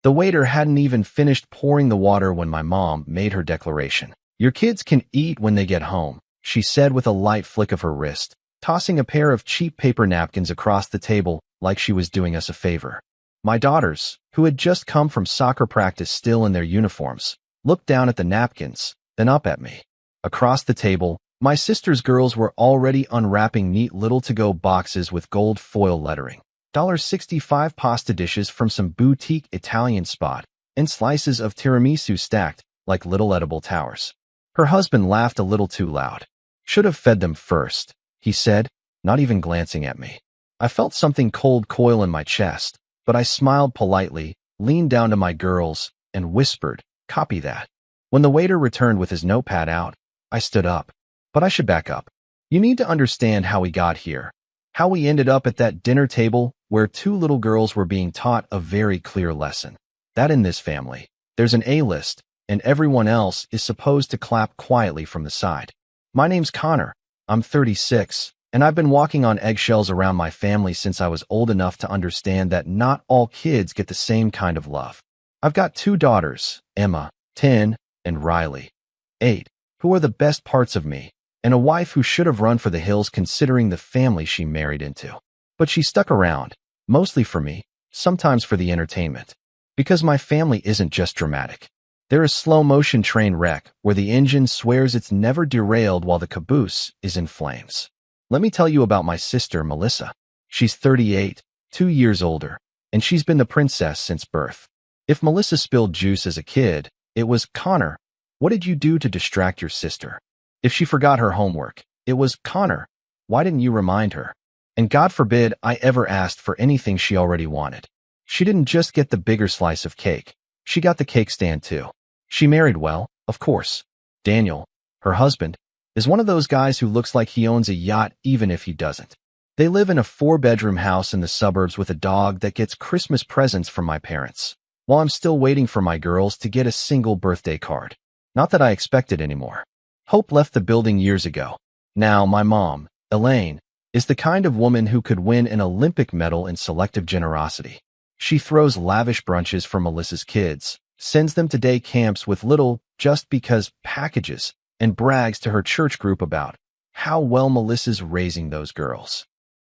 The waiter hadn't even finished pouring the water when my mom made her declaration. "Your kids can eat when they get home," she said with a light flick of her wrist, tossing a pair of cheap paper napkins across the table like she was doing us a favor. My daughters, who had just come from soccer practice still in their uniforms, looked down at the napkins, then up at me. Across the table, my sister's girls were already unwrapping neat little to-go boxes with gold foil lettering. $65 pasta dishes from some boutique Italian spot, and slices of tiramisu stacked like little edible towers. Her husband laughed a little too loud. "Should have fed them first," he said, not even glancing at me. I felt something cold coil in my chest, but I smiled politely, leaned down to my girls, and whispered, "Copy that." When the waiter returned with his notepad out, I stood up. But I should back up. You need to understand how we got here. How we ended up at that dinner table where two little girls were being taught a very clear lesson. That in this family, there's an A-list, and everyone else is supposed to clap quietly from the side. My name's Connor. I'm 36, and I've been walking on eggshells around my family since I was old enough to understand that not all kids get the same kind of love. I've got two daughters, Emma, 10, and Riley, 8, who are the best parts of me, and a wife who should have run for the hills considering the family she married into. But she stuck around, mostly for me, sometimes for the entertainment. Because my family isn't just dramatic. They're a slow-motion train wreck where the engine swears it's never derailed while the caboose is in flames. Let me tell you about my sister, Melissa. She's 38, 2 years older, and she's been the princess since birth. If Melissa spilled juice as a kid, it was, "Connor, what did you do to distract your sister?" If she forgot her homework, it was, "Connor, why didn't you remind her?" And God forbid I ever asked for anything she already wanted. She didn't just get the bigger slice of cake. She got the cake stand too. She married well, of course. Daniel, her husband, is one of those guys who looks like he owns a yacht even if he doesn't. They live in a 4-bedroom house in the suburbs with a dog that gets Christmas presents from my parents, while I'm still waiting for my girls to get a single birthday card. Not that I expect it anymore. Hope left the building years ago. Now my mom, Elaine, is the kind of woman who could win an Olympic medal in selective generosity. She throws lavish brunches for Melissa's kids, sends them to day camps with little just because packages, and brags to her church group about how well Melissa's raising those girls.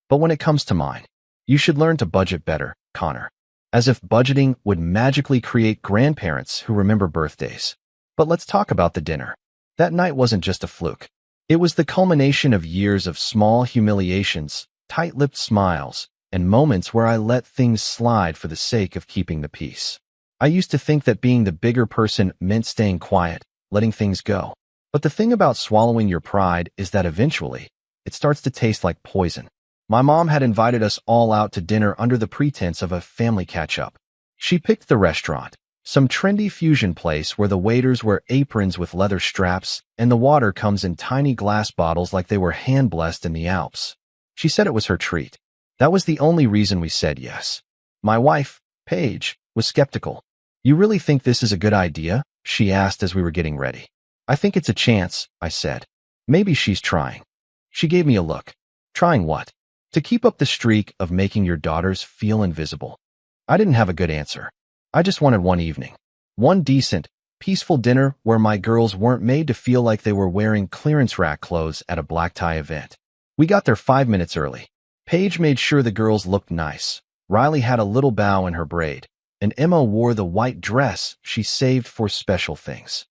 But when it comes to mine, you should learn to budget better, Connor. As if budgeting would magically create grandparents who remember birthdays. But let's talk about the dinner. That night wasn't just a fluke. It was the culmination of years of small humiliations, tight-lipped smiles, and moments where I let things slide for the sake of keeping the peace. I used to think that being the bigger person meant staying quiet, letting things go. But the thing about swallowing your pride is that eventually, it starts to taste like poison. My mom had invited us all out to dinner under the pretense of a family catch-up. She picked the restaurant, some trendy fusion place where the waiters wear aprons with leather straps and the water comes in tiny glass bottles like they were hand-blessed in the Alps. She said it was her treat. That was the only reason we said yes. My wife, Paige, was skeptical. "You really think this is a good idea?" she asked as we were getting ready. "I think it's a chance," I said. "Maybe she's trying." She gave me a look. "Trying what?" "To keep up the streak of making your daughters feel invisible." I didn't have a good answer. I just wanted one evening. One decent, peaceful dinner where my girls weren't made to feel like they were wearing clearance rack clothes at a black tie event. We got there 5 minutes early. Paige made sure the girls looked nice. Riley had a little bow in her braid, and Emma wore the white dress she saved for special things.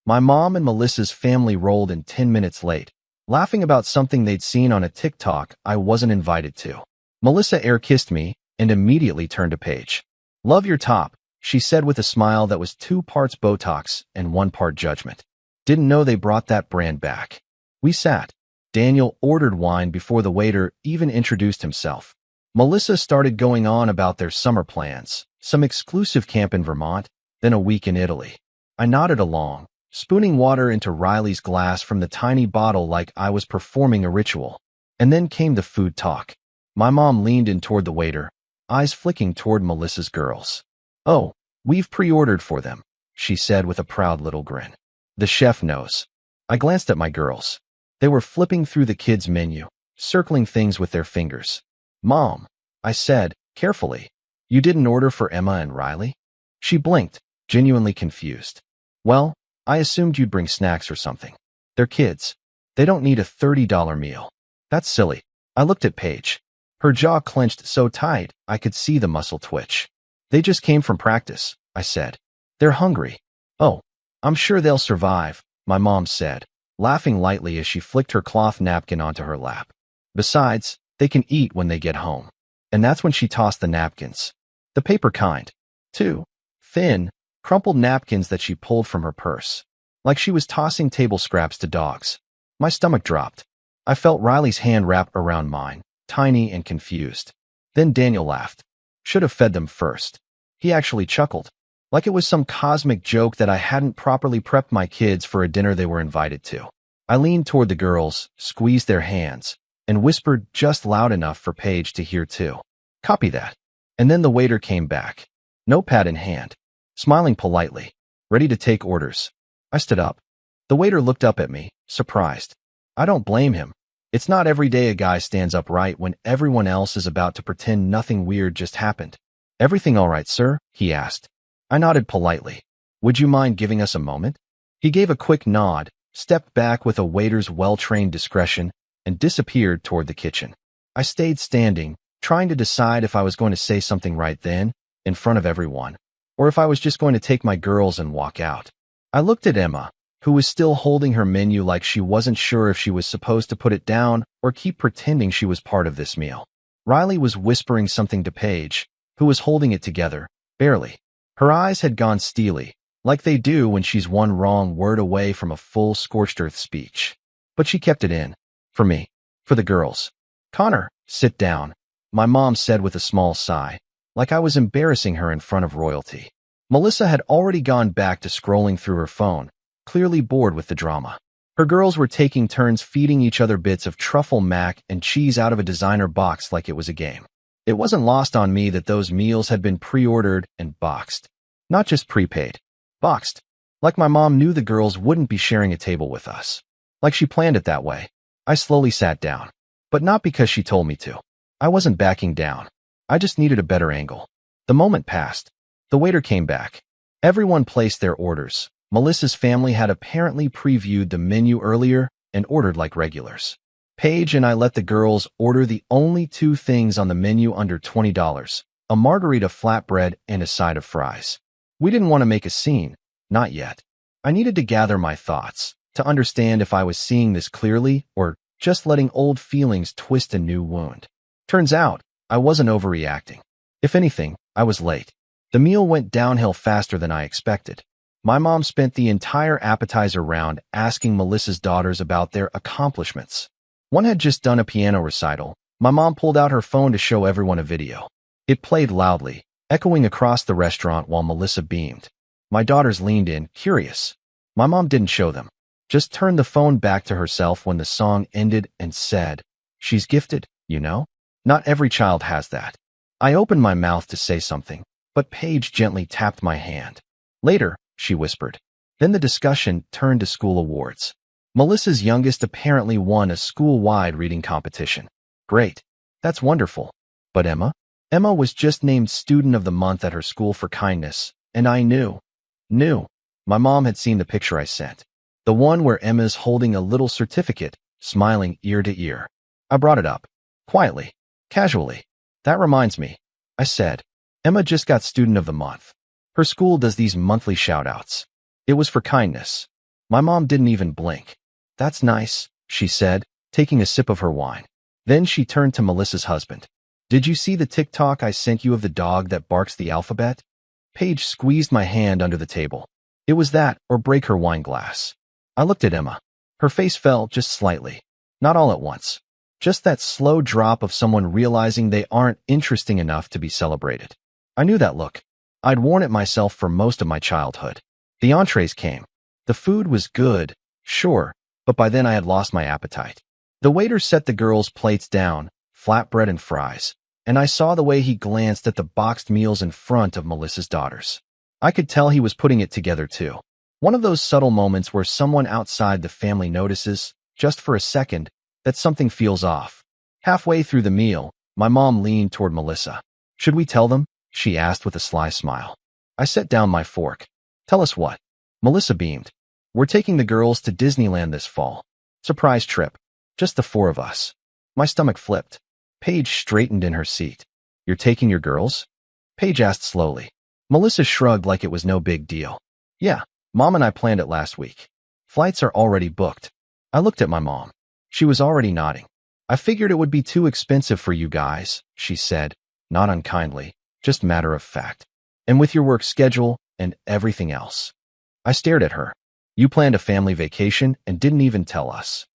My mom and Melissa's family rolled in 10 minutes late, laughing about something they'd seen on a TikTok I wasn't invited to. Melissa air-kissed me and immediately turned to Paige. "Love your top," she said with a smile that was 2 parts Botox and 1 part judgment. Didn't know they brought that brand back. We sat. Daniel ordered wine before the waiter even introduced himself. Melissa started going on about their summer plans, some exclusive camp in Vermont, then a week in Italy. I nodded along, spooning water into Riley's glass from the tiny bottle like I was performing a ritual. And then came the food talk. My mom leaned in toward the waiter, eyes flicking toward Melissa's girls. "Oh, we've pre-ordered for them," she said with a proud little grin. "The chef knows." I glanced at my girls. They were flipping through the kids' menu, circling things with their fingers. "Mom," I said, carefully, "you didn't order for Emma and Riley?" She blinked, genuinely confused. Well, I assumed you'd bring snacks or something. They're kids. They don't need a $30 meal. That's silly. I looked at Paige. Her jaw clenched so tight I could see the muscle twitch. They just came from practice, I said. They're hungry. Oh, I'm sure they'll survive, my mom said, laughing lightly as she flicked her cloth napkin onto her lap. Besides, they can eat when they get home. And that's when she tossed the napkins. The paper kind. Too thin, crumpled napkins that she pulled from her purse. Like she was tossing table scraps to dogs. My stomach dropped. I felt Riley's hand wrap around mine, tiny and confused. Then Daniel laughed. Should have fed them first. He actually chuckled, like it was some cosmic joke that I hadn't properly prepped my kids for a dinner they were invited to. I leaned toward the girls, squeezed their hands, and whispered just loud enough for Paige to hear too. Copy that. And then the waiter came back, notepad in hand, smiling politely, ready to take orders. I stood up. The waiter looked up at me, surprised. I don't blame him. It's not every day a guy stands up right when everyone else is about to pretend nothing weird just happened. Everything all right, sir? He asked. I nodded politely. Would you mind giving us a moment? He gave a quick nod, stepped back with a waiter's well-trained discretion, and disappeared toward the kitchen. I stayed standing, trying to decide if I was going to say something right then, in front of everyone, or if I was just going to take my girls and walk out. I looked at Emma, who was still holding her menu like she wasn't sure if she was supposed to put it down or keep pretending she was part of this meal. Riley was whispering something to Paige, who was holding it together, barely. Her eyes had gone steely, like they do when she's one wrong word away from a full scorched earth speech. But she kept it in. For me. For the girls. Connor, sit down, my mom said with a small sigh, like I was embarrassing her in front of royalty. Melissa had already gone back to scrolling through her phone, clearly bored with the drama. Her girls were taking turns feeding each other bits of truffle mac and cheese out of a designer box like it was a game. It wasn't lost on me that those meals had been pre-ordered and boxed. Not just prepaid. Boxed. Like my mom knew the girls wouldn't be sharing a table with us. Like she planned it that way. I slowly sat down. But not because she told me to. I wasn't backing down. I just needed a better angle. The moment passed. The waiter came back. Everyone placed their orders. Melissa's family had apparently previewed the menu earlier and ordered like regulars. Paige and I let the girls order the only two things on the menu under $20, a margarita flatbread and a side of fries. We didn't want to make a scene, not yet. I needed to gather my thoughts, to understand if I was seeing this clearly or just letting old feelings twist a new wound. Turns out, I wasn't overreacting. If anything, I was late. The meal went downhill faster than I expected. My mom spent the entire appetizer round asking Melissa's daughters about their accomplishments. One had just done a piano recital. My mom pulled out her phone to show everyone a video. It played loudly, echoing across the restaurant while Melissa beamed. My daughters leaned in, curious. My mom didn't show them. Just turned the phone back to herself when the song ended and said, "She's gifted, you know? Not every child has that." I opened my mouth to say something, but Paige gently tapped my hand. "Later," she whispered. Then the discussion turned to school awards. Melissa's youngest apparently won a school-wide reading competition. Great. That's wonderful. But Emma? Emma was just named Student of the Month at her school for kindness, and I knew. My mom had seen the picture I sent. The one where Emma's holding a little certificate, smiling ear to ear. I brought it up. Quietly. Casually. "That reminds me," I said. "Emma just got Student of the Month. Her school does these monthly shout-outs. It was for kindness." My mom didn't even blink. "That's nice," she said, taking a sip of her wine. Then she turned to Melissa's husband. "Did you see the TikTok I sent you of the dog that barks the alphabet?" Paige squeezed my hand under the table. It was that or break her wine glass. I looked at Emma. Her face fell just slightly. Not all at once. Just that slow drop of someone realizing they aren't interesting enough to be celebrated. I knew that look. I'd worn it myself for most of my childhood. The entrees came. The food was good, sure, but by then I had lost my appetite. The waiter set the girls' plates down, flatbread and fries, and I saw the way he glanced at the boxed meals in front of Melissa's daughters. I could tell he was putting it together too. One of those subtle moments where someone outside the family notices, just for a second, that something feels off. Halfway through the meal, my mom leaned toward Melissa. "Should we tell them?" she asked with a sly smile. I set down my fork. Tell us what? Melissa beamed. We're taking the girls to Disneyland this fall. Surprise trip. Just the four of us. My stomach flipped. Paige straightened in her seat. You're taking your girls? Paige asked slowly. Melissa shrugged like it was no big deal. Yeah, Mom and I planned it last week. Flights are already booked. I looked at my mom. She was already nodding. I figured it would be too expensive for you guys, she said, not unkindly, just matter of fact. And with your work schedule and everything else. I stared at her. You planned a family vacation and didn't even tell us.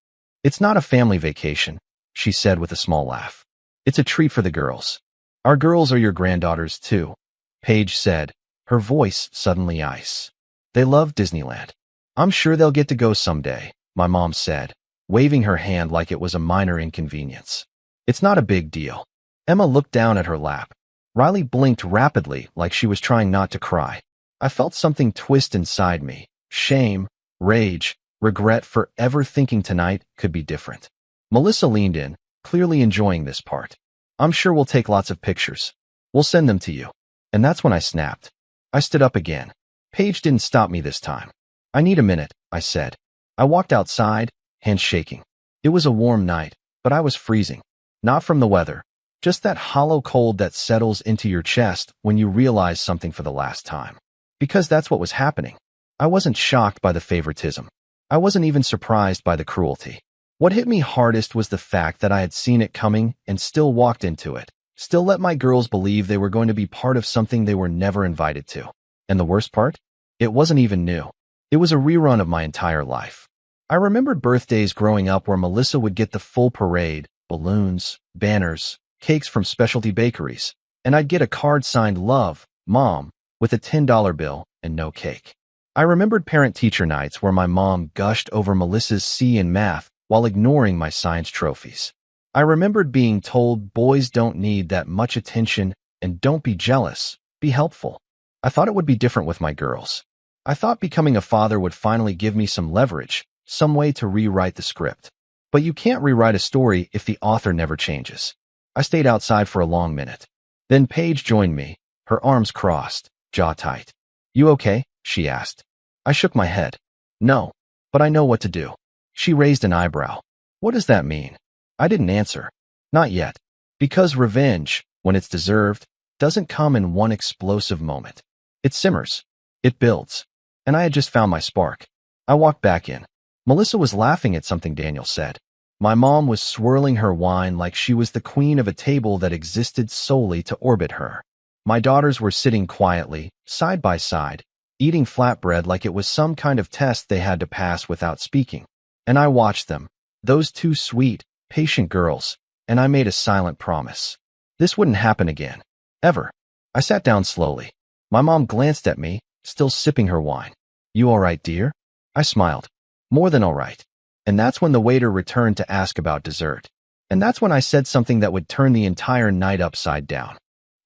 It's not a family vacation, she said with a small laugh. It's a treat for the girls. Our girls are your granddaughters too, Paige said, her voice suddenly ice. They love Disneyland. I'm sure they'll get to go someday, my mom said, waving her hand like it was a minor inconvenience. It's not a big deal. Emma looked down at her lap. Riley blinked rapidly like she was trying not to cry. I felt something twist inside me. Shame, rage, regret for ever thinking tonight could be different. Melissa leaned in, clearly enjoying this part. I'm sure we'll take lots of pictures. We'll send them to you. And that's when I snapped. I stood up again. Paige didn't stop me this time. I need a minute, I said. I walked outside, hands shaking. It was a warm night, but I was freezing. Not from the weather, just that hollow cold that settles into your chest when you realize something for the last time. Because that's what was happening. I wasn't shocked by the favoritism. I wasn't even surprised by the cruelty. What hit me hardest was the fact that I had seen it coming and still walked into it. Still let my girls believe they were going to be part of something they were never invited to. And the worst part? It wasn't even new. It was a rerun of my entire life. I remembered birthdays growing up where Melissa would get the full parade, balloons, banners, cakes from specialty bakeries, and I'd get a card signed Love, Mom, with a $10 bill and no cake. I remembered parent-teacher nights where my mom gushed over Melissa's C in math while ignoring my science trophies. I remembered being told boys don't need that much attention and don't be jealous, be helpful. I thought it would be different with my girls. I thought becoming a father would finally give me some leverage, some way to rewrite the script. But you can't rewrite a story if the author never changes. I stayed outside for a long minute. Then Paige joined me, her arms crossed, jaw tight. You okay? She asked. I shook my head. No, but I know what to do. She raised an eyebrow. What does that mean? I didn't answer. Not yet. Because revenge, when it's deserved, doesn't come in one explosive moment. It simmers. It builds. And I had just found my spark. I walked back in. Melissa was laughing at something Daniel said. My mom was swirling her wine like she was the queen of a table that existed solely to orbit her. My daughters were sitting quietly, side by side, eating flatbread like it was some kind of test they had to pass without speaking. And I watched them, those two sweet, patient girls, and I made a silent promise. This wouldn't happen again. Ever. I sat down slowly. My mom glanced at me, still sipping her wine. You all right, dear? I smiled. More than all right. And that's when the waiter returned to ask about dessert. And that's when I said something that would turn the entire night upside down.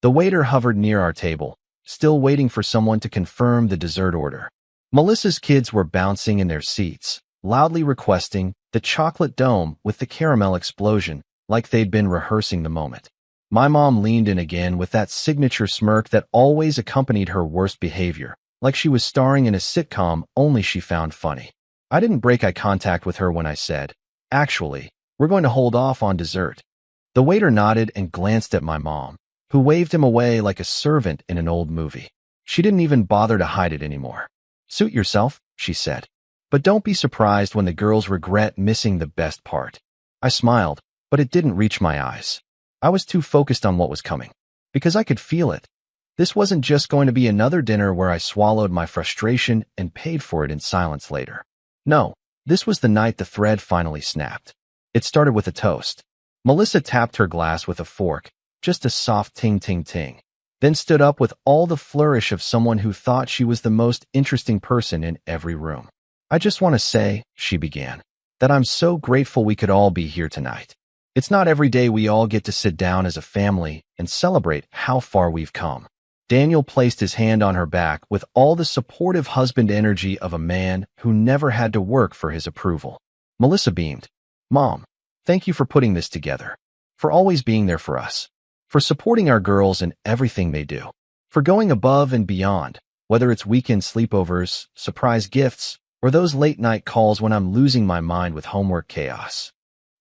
The waiter hovered near our table, still waiting for someone to confirm the dessert order. Melissa's kids were bouncing in their seats, loudly requesting the chocolate dome with the caramel explosion, like they'd been rehearsing the moment. My mom leaned in again with that signature smirk that always accompanied her worst behavior, like she was starring in a sitcom only she found funny. I didn't break eye contact with her when I said, actually, we're going to hold off on dessert. The waiter nodded and glanced at my mom, who waved him away like a servant in an old movie. She didn't even bother to hide it anymore. Suit yourself, she said. But don't be surprised when the girls regret missing the best part. I smiled, but it didn't reach my eyes. I was too focused on what was coming. Because I could feel it. This wasn't just going to be another dinner where I swallowed my frustration and paid for it in silence later. No, this was the night the thread finally snapped. It started with a toast. Melissa tapped her glass with a fork, just a soft ting-ting-ting, then stood up with all the flourish of someone who thought she was the most interesting person in every room. I just want to say, she began, that I'm so grateful we could all be here tonight. It's not every day we all get to sit down as a family and celebrate how far we've come. Daniel placed his hand on her back with all the supportive husband energy of a man who never had to work for his approval. Melissa beamed. Mom, thank you for putting this together. For always being there for us. For supporting our girls in everything they do. For going above and beyond. whether it's weekend sleepovers, surprise gifts, or those late-night calls when I'm losing my mind with homework chaos.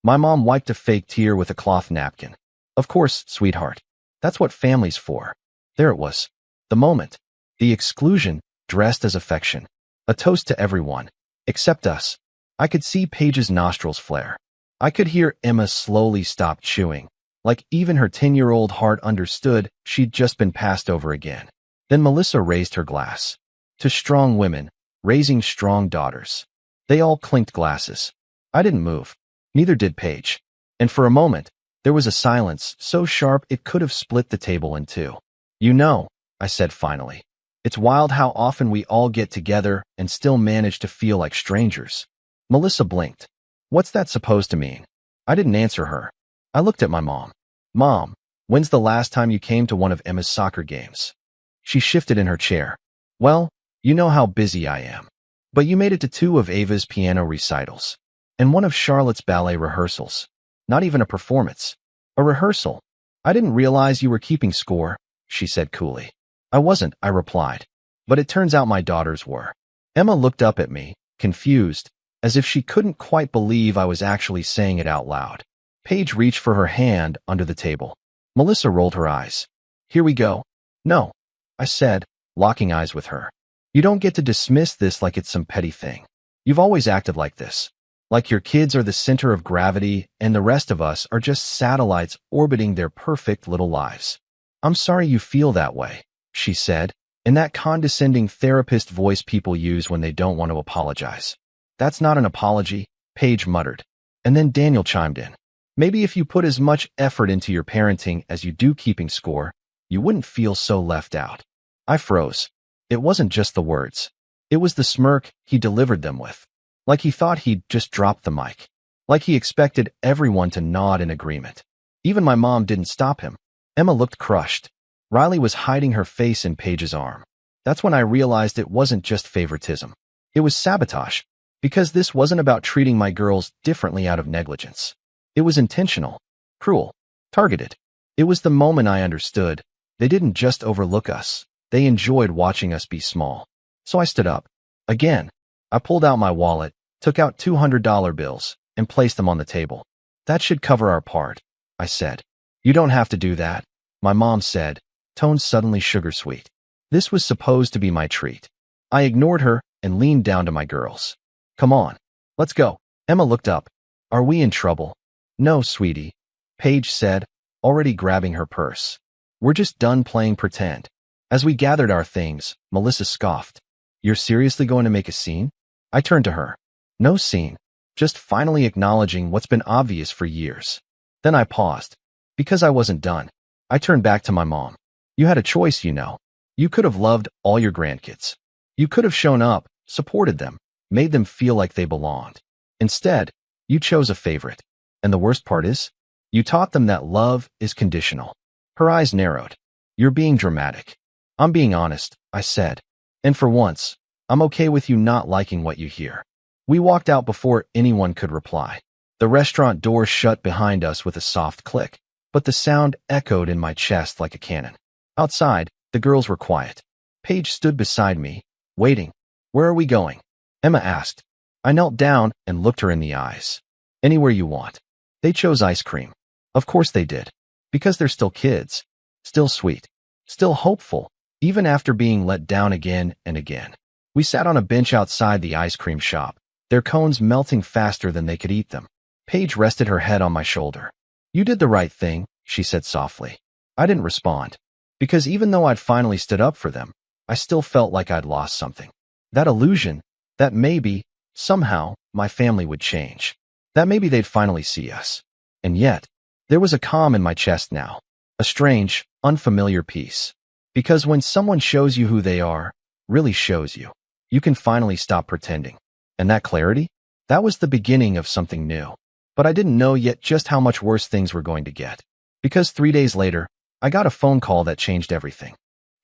My mom wiped a fake tear with a cloth napkin. Of course, sweetheart. That's what family's for. There it was. The moment. The exclusion, dressed as affection. A toast to everyone. Except us. I could see Paige's nostrils flare. I could hear Emma slowly stop chewing. Like even her 10-year-old heart understood she'd just been passed over again. Then Melissa raised her glass. To strong women, raising strong daughters. They all clinked glasses. I didn't move. Neither did Paige. And for a moment, there was a silence so sharp it could have split the table in two. You know, I said finally. It's wild how often we all get together and still manage to feel like strangers. Melissa blinked. What's that supposed to mean? I didn't answer her. I looked at my mom. Mom, when's the last time you came to one of Emma's soccer games? She shifted in her chair. Well, you know how busy I am. But you made it to 2 of Ava's piano recitals. And 1 of Charlotte's ballet rehearsals. Not even a performance. A rehearsal. I didn't realize you were keeping score, she said coolly. I wasn't, I replied. But it turns out my daughters were. Emma looked up at me, confused, as if she couldn't quite believe I was actually saying it out loud. Paige reached for her hand under the table. Melissa rolled her eyes. Here we go. No, I said, locking eyes with her. You don't get to dismiss this like it's some petty thing. You've always acted like this. Like your kids are the center of gravity and the rest of us are just satellites orbiting their perfect little lives. I'm sorry you feel that way, she said, in that condescending therapist voice people use when they don't want to apologize. That's not an apology, Paige muttered. And then Daniel chimed in. Maybe if you put as much effort into your parenting as you do keeping score, you wouldn't feel so left out. I froze. It wasn't just the words. It was the smirk he delivered them with. Like he thought he'd just dropped the mic. Like he expected everyone to nod in agreement. Even my mom didn't stop him. Emma looked crushed. Riley was hiding her face in Paige's arm. That's when I realized it wasn't just favoritism. It was sabotage. Because this wasn't about treating my girls differently out of negligence. It was intentional, cruel, targeted. It was the moment I understood. They didn't just overlook us. They enjoyed watching us be small. So I stood up. Again, I pulled out my wallet, took out $200 bills, and placed them on the table. That should cover our part, I said. You don't have to do that, my mom said, tone suddenly sugar-sweet. This was supposed to be my treat. I ignored her and leaned down to my girls. Come on, let's go. Emma looked up. Are we in trouble? No, sweetie, Paige said, already grabbing her purse. We're just done playing pretend. As we gathered our things, Melissa scoffed. You're seriously going to make a scene? I turned to her. No scene, just finally acknowledging what's been obvious for years. Then I paused. Because I wasn't done. I turned back to my mom. You had a choice, you know. You could have loved all your grandkids. You could have shown up, supported them, made them feel like they belonged. Instead, you chose a favorite. And the worst part is, you taught them that love is conditional. Her eyes narrowed. You're being dramatic. I'm being honest, I said. And for once, I'm okay with you not liking what you hear. We walked out before anyone could reply. The restaurant door shut behind us with a soft click, but the sound echoed in my chest like a cannon. Outside, the girls were quiet. Paige stood beside me, waiting. Where are we going? Emma asked. I knelt down and looked her in the eyes. Anywhere you want. They chose ice cream. Of course they did. Because they're still kids. Still sweet. Still hopeful, even after being let down again and again. We sat on a bench outside the ice cream shop, their cones melting faster than they could eat them. Paige rested her head on my shoulder. You did the right thing, she said softly. I didn't respond. Because even though I'd finally stood up for them, I still felt like I'd lost something. That illusion, that maybe, somehow, my family would change. That maybe they'd finally see us. And yet, there was a calm in my chest now. A strange, unfamiliar peace. Because when someone shows you who they are, really shows you, you can finally stop pretending. And that clarity? That was the beginning of something new. But I didn't know yet just how much worse things were going to get. Because 3 days later, I got a phone call that changed everything.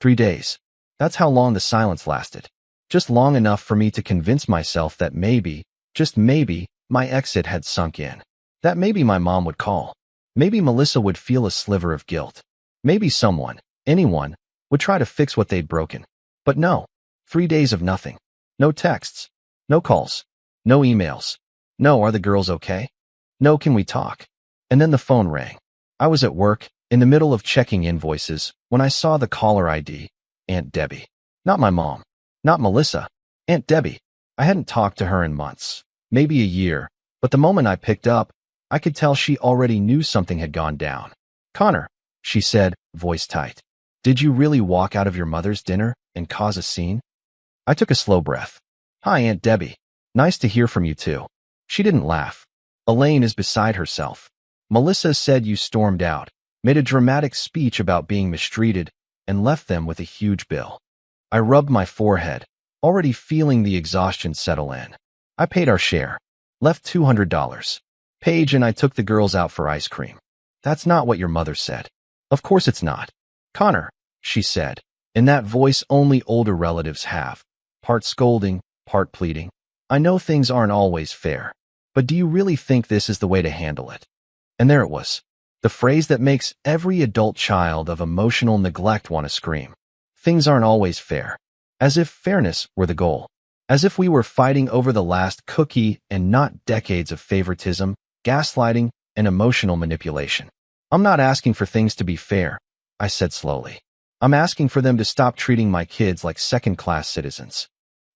3 days. That's how long the silence lasted. Just long enough for me to convince myself that maybe, just maybe, my exit had sunk in. That maybe my mom would call. Maybe Melissa would feel a sliver of guilt. Maybe someone, anyone, would try to fix what they'd broken. But no, 3 days of nothing. No texts. No calls. No emails. No, are the girls okay? No, can we talk? And then the phone rang. I was at work, in the middle of checking invoices, when I saw the caller ID. Aunt Debbie. Not my mom. Not Melissa. Aunt Debbie. I hadn't talked to her in months. Maybe a year. But the moment I picked up, I could tell she already knew something had gone down. Connor, she said, voice tight. Did you really walk out of your mother's dinner and cause a scene? I took a slow breath. Hi, Aunt Debbie. Nice to hear from you too. She didn't laugh. Elaine is beside herself. Melissa said you stormed out, made a dramatic speech about being mistreated, and left them with a huge bill. I rubbed my forehead, already feeling the exhaustion settle in. I paid our share. Left $200. Paige and I took the girls out for ice cream. That's not what your mother said. Of course it's not. Connor, she said, in that voice only older relatives have, part scolding, part pleading. I know things aren't always fair, but do you really think this is the way to handle it? And there it was, the phrase that makes every adult child of emotional neglect want to scream. Things aren't always fair. As if fairness were the goal. As if we were fighting over the last cookie and not decades of favoritism, gaslighting, and emotional manipulation. I'm not asking for things to be fair, I said slowly. I'm asking for them to stop treating my kids like second-class citizens.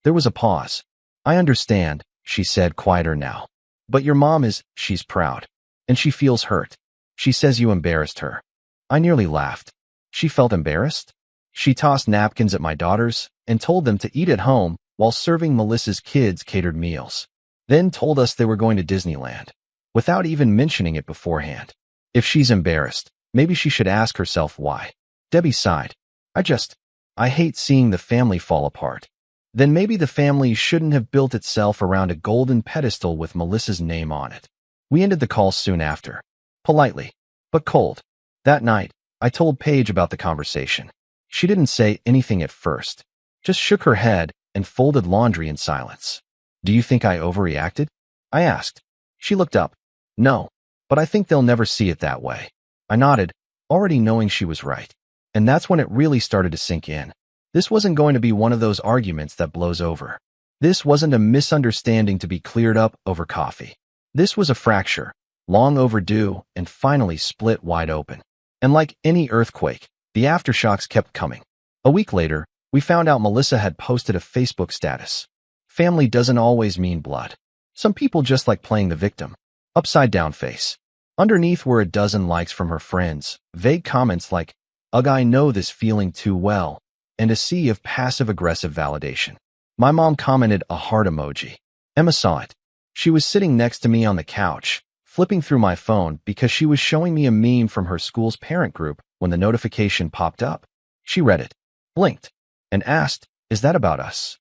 There was a pause. I understand, she said, quieter now. But your mom she's proud. And she feels hurt. She says you embarrassed her. I nearly laughed. She felt embarrassed? She tossed napkins at my daughters and told them to eat at home while serving Melissa's kids catered meals. Then told us they were going to Disneyland, without even mentioning it beforehand. If she's embarrassed, maybe she should ask herself why. Debbie sighed. I hate seeing the family fall apart. Then maybe the family shouldn't have built itself around a golden pedestal with Melissa's name on it. We ended the call soon after. Politely, but cold. That night, I told Paige about the conversation. She didn't say anything at first, just shook her head and folded laundry in silence. Do you think I overreacted? I asked. She looked up. No, but I think they'll never see it that way. I nodded, already knowing she was right. And that's when it really started to sink in. This wasn't going to be one of those arguments that blows over. This wasn't a misunderstanding to be cleared up over coffee. This was a fracture, long overdue and finally split wide open. And like any earthquake, the aftershocks kept coming. A week later, we found out Melissa had posted a Facebook status. Family doesn't always mean blood. Some people just like playing the victim. Upside down face. Underneath were a dozen likes from her friends, vague comments like, ugh, I know this feeling too well, and a sea of passive-aggressive validation. My mom commented a heart emoji. Emma saw it. She was sitting next to me on the couch, flipping through my phone because she was showing me a meme from her school's parent group when the notification popped up. She read it, blinked, and asked, is that about us?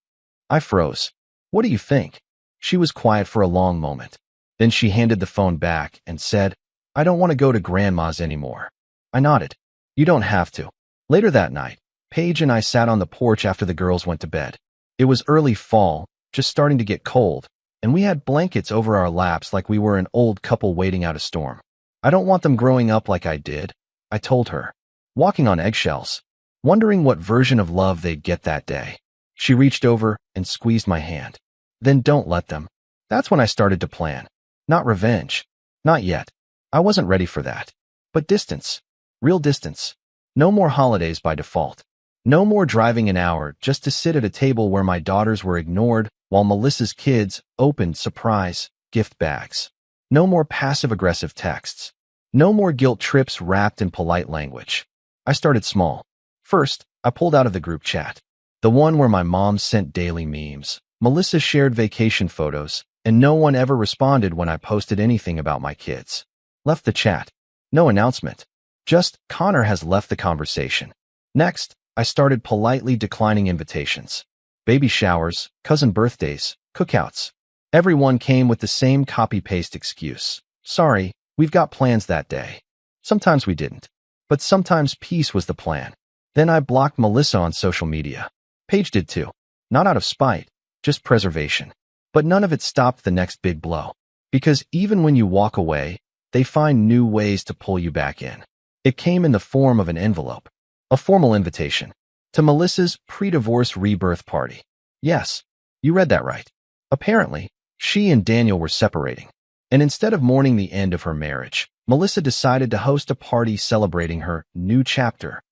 I froze. What do you think? She was quiet for a long moment. Then she handed the phone back and said, I don't want to go to Grandma's anymore. I nodded. You don't have to. Later that night, Paige and I sat on the porch after the girls went to bed. It was early fall, just starting to get cold, and we had blankets over our laps like we were an old couple waiting out a storm. I don't want them growing up like I did, I told her, walking on eggshells, wondering what version of love they'd get that day. She reached over and squeezed my hand. Then don't let them. That's when I started to plan. Not revenge. Not yet. I wasn't ready for that. But distance. Real distance. No more holidays by default. No more driving an hour just to sit at a table where my daughters were ignored while Melissa's kids opened surprise gift bags. No more passive-aggressive texts. No more guilt trips wrapped in polite language. I started small. First, I pulled out of the group chat. The one where my mom sent daily memes. Melissa shared vacation photos, and no one ever responded when I posted anything about my kids. Left the chat. No announcement. Just, Connor has left the conversation. Next, I started politely declining invitations. Baby showers, cousin birthdays, cookouts. Everyone came with the same copy-paste excuse. Sorry, we've got plans that day. Sometimes we didn't. But sometimes peace was the plan. Then I blocked Melissa on social media. Paige did too. Not out of spite, just preservation. But none of it stopped the next big blow. Because even when you walk away, they find new ways to pull you back in. It came in the form of an envelope. A formal invitation. to Melissa's pre-divorce rebirth party. Yes, you read that right. Apparently, she and Daniel were separating. And instead of mourning the end of her marriage, Melissa decided to host a party celebrating her new chapter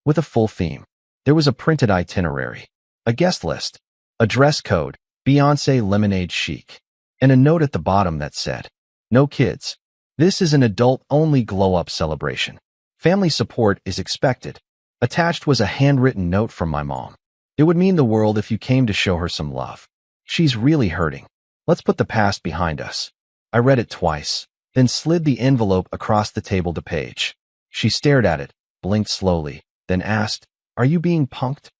with a full theme. There was a printed itinerary, a guest list, a dress code, Beyoncé lemonade chic, and a note at the bottom that said, "No kids. This is an adult-only glow-up celebration. Family support is expected." Attached was a handwritten note from my mom. "It would mean the world if you came to show her some love. She's really hurting. Let's put the past behind us." I read it twice, then slid the envelope across the table to Paige. She stared at it, blinked slowly, then asked, "Are you being punked?"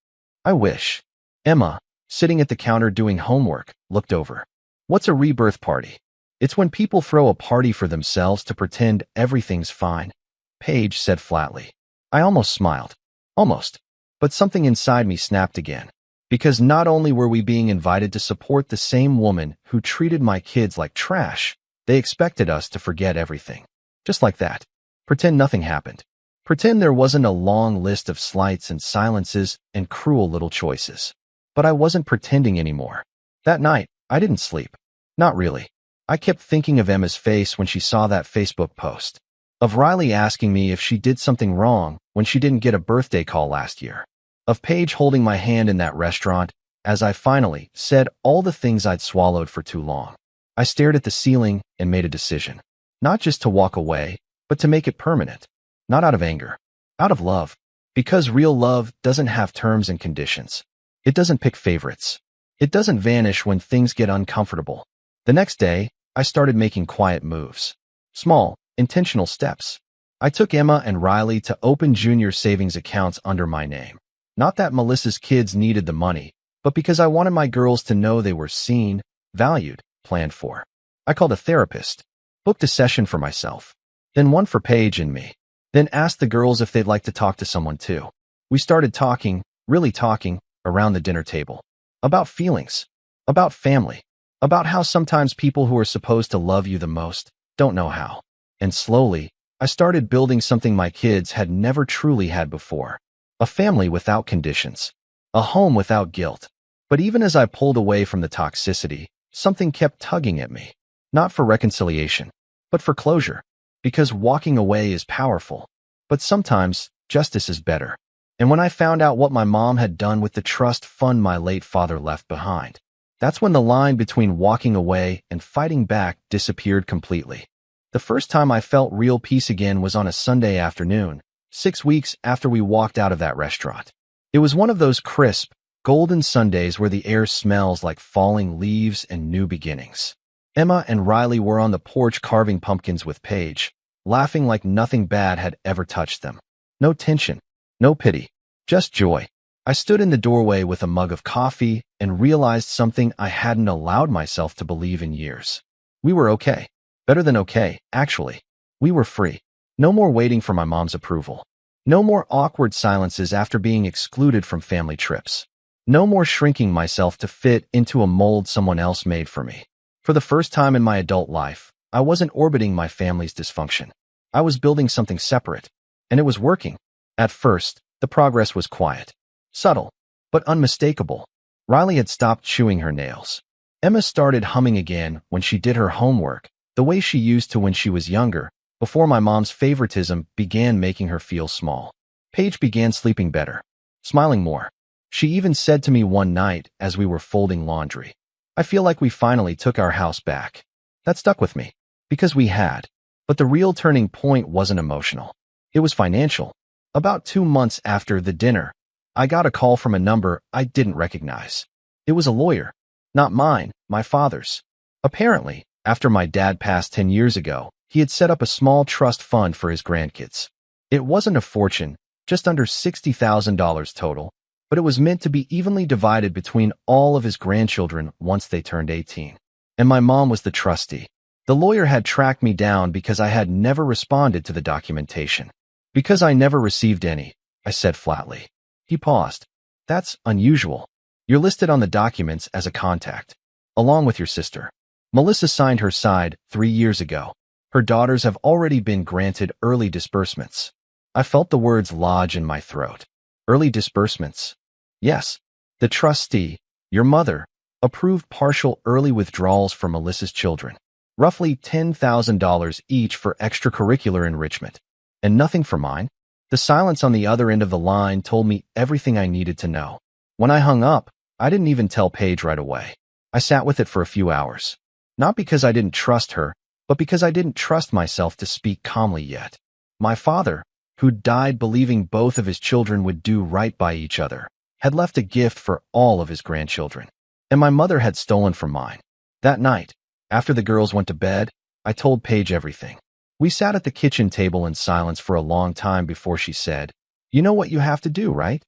I wish. Emma, sitting at the counter doing homework, looked over. "What's a rebirth party?" "It's when people throw a party for themselves to pretend everything's fine," Paige said flatly. I almost smiled. Almost. But something inside me snapped again. Because not only were we being invited to support the same woman who treated my kids like trash, they expected us to forget everything. Just like that. Pretend nothing happened. Pretend there wasn't a long list of slights and silences and cruel little choices. But I wasn't pretending anymore. That night, I didn't sleep. Not really. I kept thinking of Emma's face when she saw that Facebook post. Of Riley asking me if she did something wrong when she didn't get a birthday call last year. Of Paige holding my hand in that restaurant as I finally said all the things I'd swallowed for too long. I stared at the ceiling and made a decision. Not just to walk away, but to make it permanent. Not out of anger. Out of love. Because real love doesn't have terms and conditions. It doesn't pick favorites. It doesn't vanish when things get uncomfortable. The next day, I started making quiet moves. Small, intentional steps. I took Emma and Riley to open junior savings accounts under my name. Not that Melissa's kids needed the money, but because I wanted my girls to know they were seen, valued, planned for. I called a therapist, booked a session for myself, then one for Paige and me, then asked the girls if they'd like to talk to someone too. We started talking, really talking, around the dinner table. About feelings, about family, about how sometimes people who are supposed to love you the most don't know how. And slowly, I started building something my kids had never truly had before. A family without conditions. A home without guilt. But even as I pulled away from the toxicity, something kept tugging at me. Not for reconciliation, but for closure. Because walking away is powerful. But sometimes, justice is better. And when I found out what my mom had done with the trust fund my late father left behind, that's when the line between walking away and fighting back disappeared completely. The first time I felt real peace again was on a Sunday afternoon, 6 weeks after we walked out of that restaurant. It was one of those crisp, golden Sundays where the air smells like falling leaves and new beginnings. Emma and Riley were on the porch carving pumpkins with Paige, laughing like nothing bad had ever touched them. No tension, no pity, just joy. I stood in the doorway with a mug of coffee and realized something I hadn't allowed myself to believe in years. We were okay. Better than okay, actually. We were free. No more waiting for my mom's approval. No more awkward silences after being excluded from family trips. No more shrinking myself to fit into a mold someone else made for me. For the first time in my adult life, I wasn't orbiting my family's dysfunction. I was building something separate, and it was working. At first, the progress was quiet, subtle, but unmistakable. Riley had stopped chewing her nails. Emma started humming again when she did her homework, the way she used to when she was younger, before my mom's favoritism began making her feel small. Paige began sleeping better, smiling more. She even said to me one night as we were folding laundry, "I feel like we finally took our house back." That stuck with me, because we had. But the real turning point wasn't emotional. It was financial. About 2 months after the dinner, I got a call from a number I didn't recognize. It was a lawyer. Not mine, my father's. Apparently, after my dad passed 10 years ago, he had set up a small trust fund for his grandkids. It wasn't a fortune, just under $60,000 total, but it was meant to be evenly divided between all of his grandchildren once they turned 18. And my mom was the trustee. The lawyer had tracked me down because I had never responded to the documentation. "Because I never received any," I said flatly. He paused. "That's unusual. You're listed on the documents as a contact, along with your sister. Melissa signed her side 3 years ago. Her daughters have already been granted early disbursements." I felt the words lodge in my throat. Early disbursements. Yes, the trustee, your mother, approved partial early withdrawals for Melissa's children. Roughly $10,000 each for extracurricular enrichment. And nothing for mine. The silence on the other end of the line told me everything I needed to know. When I hung up, I didn't even tell Paige right away. I sat with it for a few hours. Not because I didn't trust her, but because I didn't trust myself to speak calmly yet. My father, who died believing both of his children would do right by each other, had left a gift for all of his grandchildren. And my mother had stolen from mine. That night, after the girls went to bed, I told Paige everything. We sat at the kitchen table in silence for a long time before she said, "You know what you have to do, right?"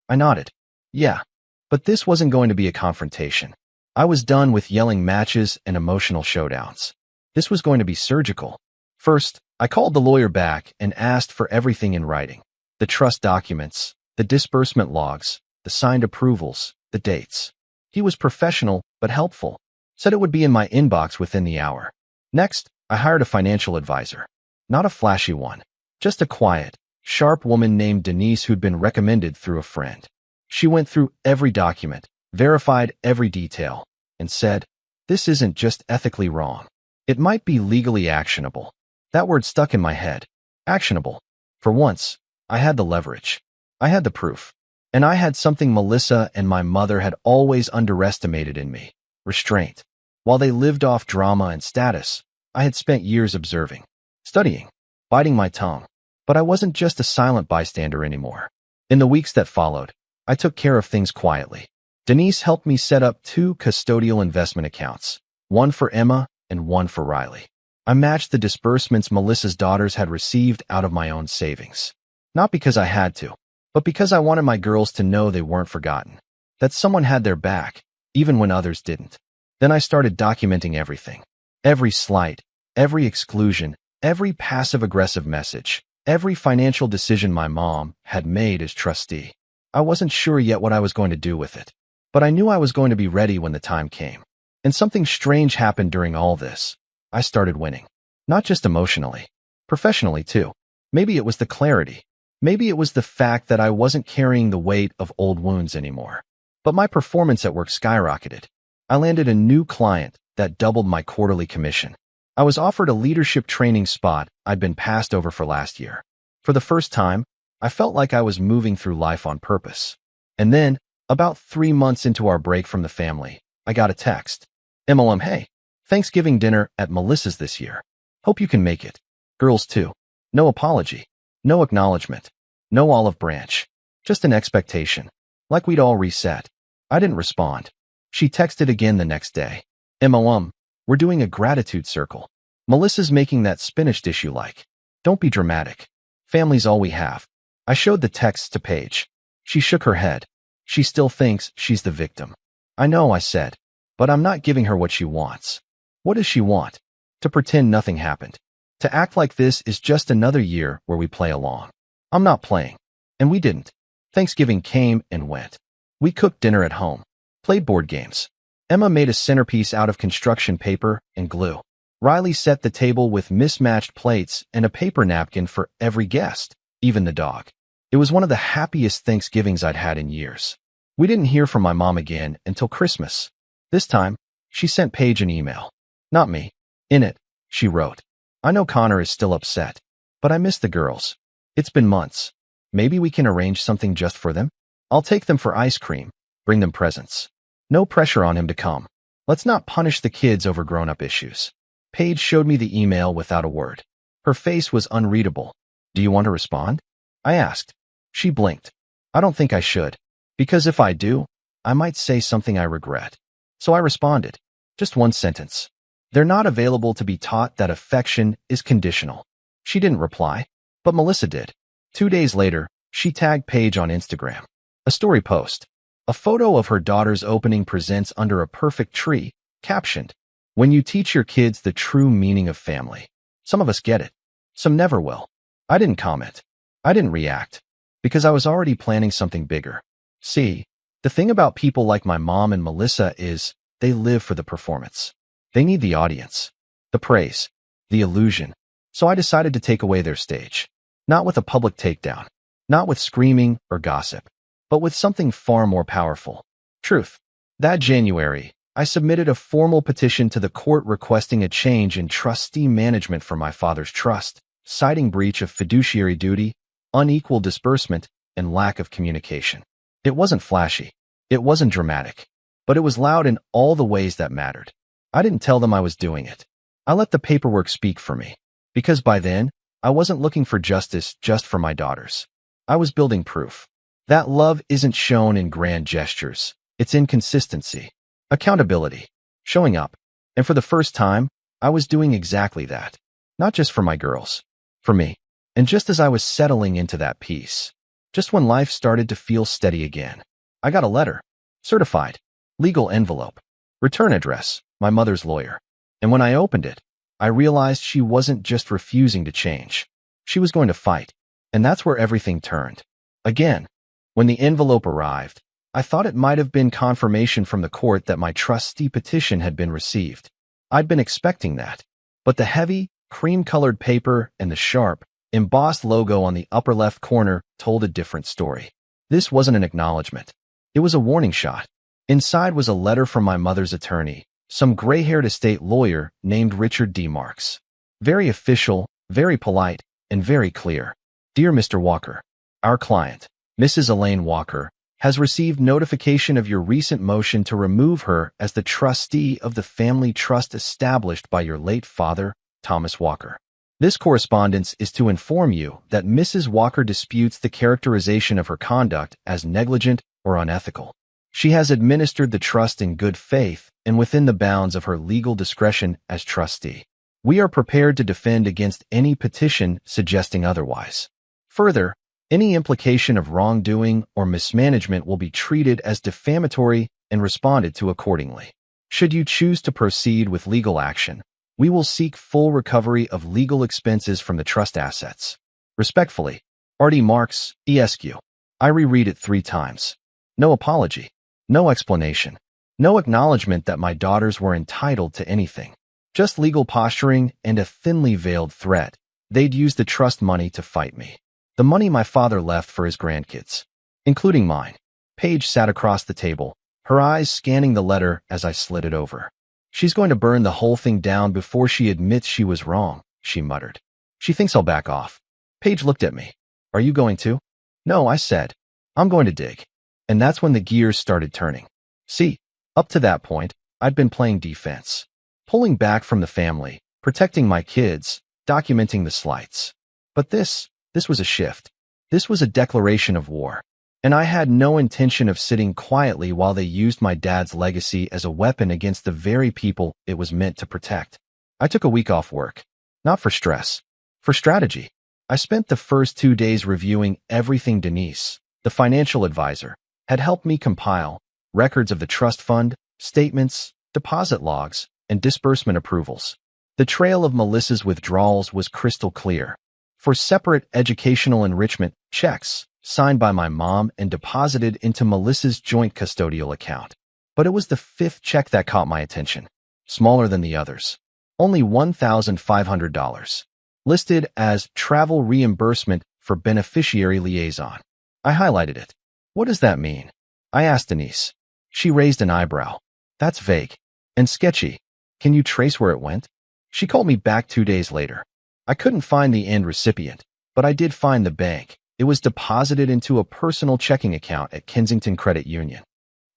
I nodded. Yeah. But this wasn't going to be a confrontation. I was done with yelling matches and emotional showdowns. This was going to be surgical. First, I called the lawyer back and asked for everything in writing. The trust documents, the disbursement logs, the signed approvals, the dates. He was professional but helpful. Said it would be in my inbox within the hour. Next, I hired a financial advisor. Not a flashy one. Just a quiet, sharp woman named Denise who'd been recommended through a friend. She went through every document, verified every detail, and said, "This isn't just ethically wrong. It might be legally actionable." That word stuck in my head. Actionable. For once, I had the leverage. I had the proof. And I had something Melissa and my mother had always underestimated in me. Restraint. While they lived off drama and status, I had spent years observing, studying, biting my tongue. But I wasn't just a silent bystander anymore. In the weeks that followed, I took care of things quietly. Denise helped me set up 2 custodial investment accounts, one for Emma and one for Riley. I matched the disbursements Melissa's daughters had received out of my own savings. Not because I had to, but because I wanted my girls to know they weren't forgotten, that someone had their back, even when others didn't. Then I started documenting everything. Every slight, every exclusion, every passive-aggressive message, every financial decision my mom had made as trustee. I wasn't sure yet what I was going to do with it, but I knew I was going to be ready when the time came. And something strange happened during all this. I started winning. Not just emotionally, professionally too. Maybe it was the clarity. Maybe it was the fact that I wasn't carrying the weight of old wounds anymore. But my performance at work skyrocketed. I landed a new client that doubled my quarterly commission. I was offered a leadership training spot I'd been passed over for last year. For the first time, I felt like I was moving through life on purpose. And then, about 3 months into our break from the family, I got a text. "MLM, hey, Thanksgiving dinner at Melissa's this year. Hope you can make it. Girls too." No apology. No acknowledgement. No olive branch. Just an expectation. Like we'd all reset. I didn't respond. She texted again the next day. "MLM, we're doing a gratitude circle. Melissa's making that spinach dish you like. Don't be dramatic. Family's all we have." I showed the texts to Paige. She shook her head. She still thinks she's the victim. "I know," I said, "but I'm not giving her what she wants." What does she want? To pretend nothing happened. To act like this is just another year where we play along. I'm not playing. And we didn't. Thanksgiving came and went. We cooked dinner at home. Played board games. Emma made a centerpiece out of construction paper and glue. Riley set the table with mismatched plates and a paper napkin for every guest, even the dog. It was one of the happiest Thanksgivings I'd had in years. We didn't hear from my mom again until Christmas. This time, she sent Paige an email. Not me. In it, she wrote, "I know Connor is still upset, but I miss the girls. It's been months. Maybe we can arrange something just for them? I'll take them for ice cream, bring them presents. No pressure on him to come. Let's not punish the kids over grown-up issues." Paige showed me the email without a word. Her face was unreadable. "Do you want to respond?" I asked. She blinked. "I don't think I should, because if I do, I might say something I regret." So I responded. Just one sentence. "They're not available to be taught that affection is conditional." She didn't reply, but Melissa did. 2 days later, she tagged Paige on Instagram. A story post. A photo of her daughter's opening presents under a perfect tree, captioned, "When you teach your kids the true meaning of family." Some of us get it. Some never will. I didn't comment. I didn't react. Because I was already planning something bigger. See, the thing about people like my mom and Melissa is they live for the performance. They need the audience, the praise, the illusion. So I decided to take away their stage. Not with a public takedown. not with screaming or gossip, but with something far more powerful: truth. That January, I submitted a formal petition to the court requesting a change in trustee management for my father's trust, citing breach of fiduciary duty, unequal disbursement, and lack of communication. It wasn't flashy. It wasn't dramatic. But it was loud in all the ways that mattered. I didn't tell them I was doing it. I let the paperwork speak for me. Because by then, I wasn't looking for justice just for my daughters. I was building proof that love isn't shown in grand gestures. It's in consistency, accountability, showing up. And for the first time, I was doing exactly that. Not just for my girls, for me. And just as I was settling into that peace, just when life started to feel steady again, I got a letter. Certified. Legal envelope. Return address. My mother's lawyer. And when I opened it, I realized she wasn't just refusing to change. She was going to fight. And that's where everything turned. Again, when the envelope arrived, I thought it might have been confirmation from the court that my trustee petition had been received. I'd been expecting that. But the heavy, cream-colored paper and the sharp, embossed logo on the upper left corner told a different story. This wasn't an acknowledgement. It was a warning shot. Inside was a letter from my mother's attorney, some gray-haired estate lawyer named Richard D. Marks. Very official, very polite, and very clear. Dear Mr. Walker, our client, Mrs. Elaine Walker, has received notification of your recent motion to remove her as the trustee of the family trust established by your late father, Thomas Walker. This correspondence is to inform you that Mrs. Walker disputes the characterization of her conduct as negligent or unethical. She has administered the trust in good faith and within the bounds of her legal discretion as trustee. We are prepared to defend against any petition suggesting otherwise. Further, any implication of wrongdoing or mismanagement will be treated as defamatory and responded to accordingly. Should you choose to proceed with legal action, we will seek full recovery of legal expenses from the trust assets. Respectfully, R.D. Marks, ESQ. I reread it 3 times. No apology. No explanation. No acknowledgement that my daughters were entitled to anything. Just legal posturing and a thinly veiled threat. They'd use the trust money to fight me. The money my father left for his grandkids, including mine. Paige sat across the table, her eyes scanning the letter as I slid it over. She's going to burn the whole thing down before she admits she was wrong, she muttered. She thinks I'll back off. Paige looked at me. Are you going to? No, I said. I'm going to dig. And that's when the gears started turning. See, up to that point, I'd been playing defense. Pulling back from the family, protecting my kids, documenting the slights. But this was a shift. This was a declaration of war. And I had no intention of sitting quietly while they used my dad's legacy as a weapon against the very people it was meant to protect. I took a week off work. Not for stress. For strategy. I spent the first 2 days reviewing everything Denise, the financial advisor, had helped me compile: records of the trust fund, statements, deposit logs, and disbursement approvals. The trail of Melissa's withdrawals was crystal clear. For separate educational enrichment checks, signed by my mom and deposited into Melissa's joint custodial account. But it was the 5th check that caught my attention. Smaller than the others. Only $1,500. Listed as travel reimbursement for beneficiary liaison. I highlighted it. What does that mean? I asked Denise. She raised an eyebrow. That's vague. And sketchy. Can you trace where it went? She called me back 2 days later. I couldn't find the end recipient, but I did find the bank. It was deposited into a personal checking account at Kensington Credit Union.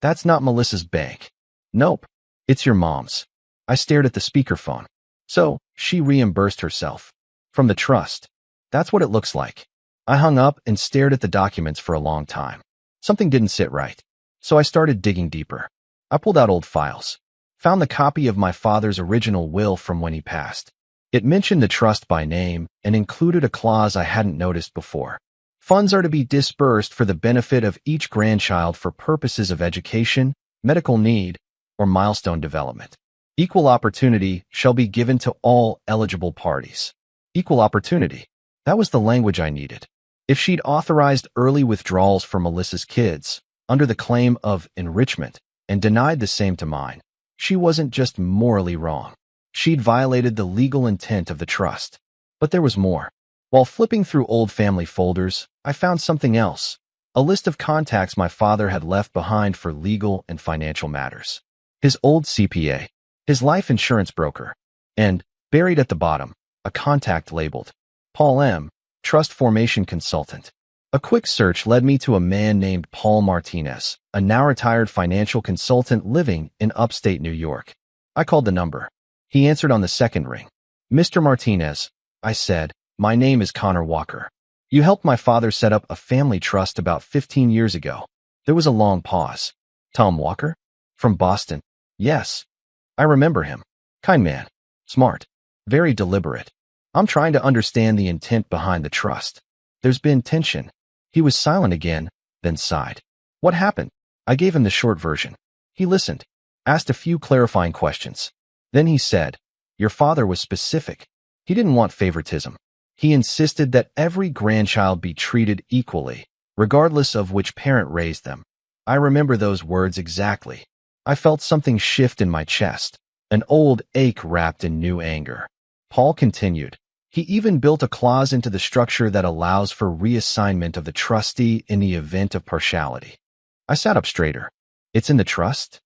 That's not Melissa's bank. Nope. It's your mom's. I stared at the speakerphone. So, she reimbursed herself. From the trust. That's what it looks like. I hung up and stared at the documents for a long time. Something didn't sit right. So I started digging deeper. I pulled out old files. Found the copy of my father's original will from when he passed. It mentioned the trust by name and included a clause I hadn't noticed before. Funds are to be disbursed for the benefit of each grandchild for purposes of education, medical need, or milestone development. Equal opportunity shall be given to all eligible parties. Equal opportunity. That was the language I needed. If she'd authorized early withdrawals for Melissa's kids, under the claim of enrichment, and denied the same to mine, she wasn't just morally wrong. She'd violated the legal intent of the trust. But there was more. While flipping through old family folders, I found something else. A list of contacts my father had left behind for legal and financial matters. His old CPA, his life insurance broker, and, buried at the bottom, a contact labeled Paul M., Trust Formation Consultant. A quick search led me to a man named Paul Martinez, a now retired financial consultant living in upstate New York. I called the number. He answered on the second ring. "Mr. Martinez," I said, "my name is Connor Walker. You helped my father set up a family trust about 15 years ago." There was a long pause. "Tom Walker? From Boston?" "Yes. I remember him. Kind man. Smart. Very deliberate. I'm trying to understand the intent behind the trust. There's been tension." He was silent again, then sighed. "What happened?" I gave him the short version. He listened, asked a few clarifying questions. Then he said, "Your father was specific. He didn't want favoritism. He insisted that every grandchild be treated equally, regardless of which parent raised them." I remember those words exactly. I felt something shift in my chest, an old ache wrapped in new anger. Paul continued. "He even built a clause into the structure that allows for reassignment of the trustee in the event of partiality." I sat up straighter. "It's in the trust?"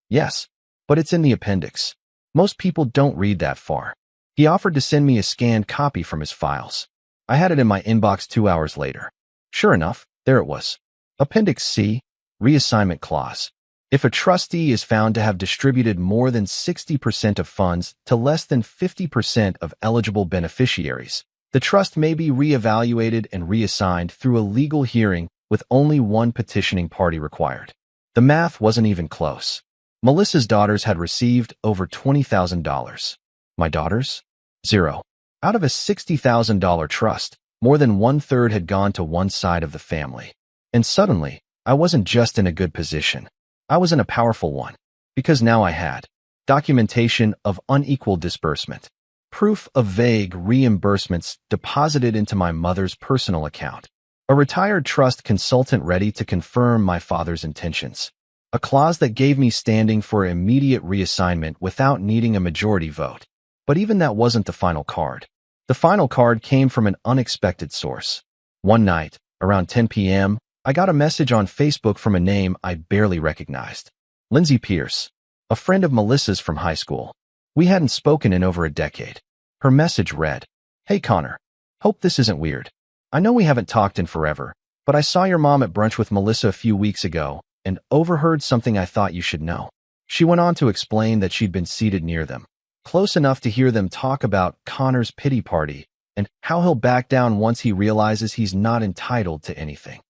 "Yes, but it's in the appendix. Most people don't read that far." He offered to send me a scanned copy from his files. I had it in my inbox 2 hours later. Sure enough, there it was. Appendix C, Reassignment Clause. If a trustee is found to have distributed more than 60% of funds to less than 50% of eligible beneficiaries, the trust may be reevaluated and reassigned through a legal hearing with only one petitioning party required. The math wasn't even close. Melissa's daughters had received over $20,000. My daughters? Zero. Out of a $60,000 trust, more than one-third had gone to one side of the family. And suddenly, I wasn't just in a good position. I was in a powerful one, because now I had documentation of unequal disbursement, proof of vague reimbursements deposited into my mother's personal account, a retired trust consultant ready to confirm my father's intentions, a clause that gave me standing for immediate reassignment without needing a majority vote. But even that wasn't the final card. The final card came from an unexpected source. One night, around 10 p.m., I got a message on Facebook from a name I barely recognized. Lindsay Pierce, a friend of Melissa's from high school. We hadn't spoken in over a decade. Her message read, "Hey Connor, hope this isn't weird. I know we haven't talked in forever, but I saw your mom at brunch with Melissa a few weeks ago and overheard something I thought you should know." She went on to explain that she'd been seated near them, close enough to hear them talk about Connor's pity party and how he'll back down once he realizes he's not entitled to anything.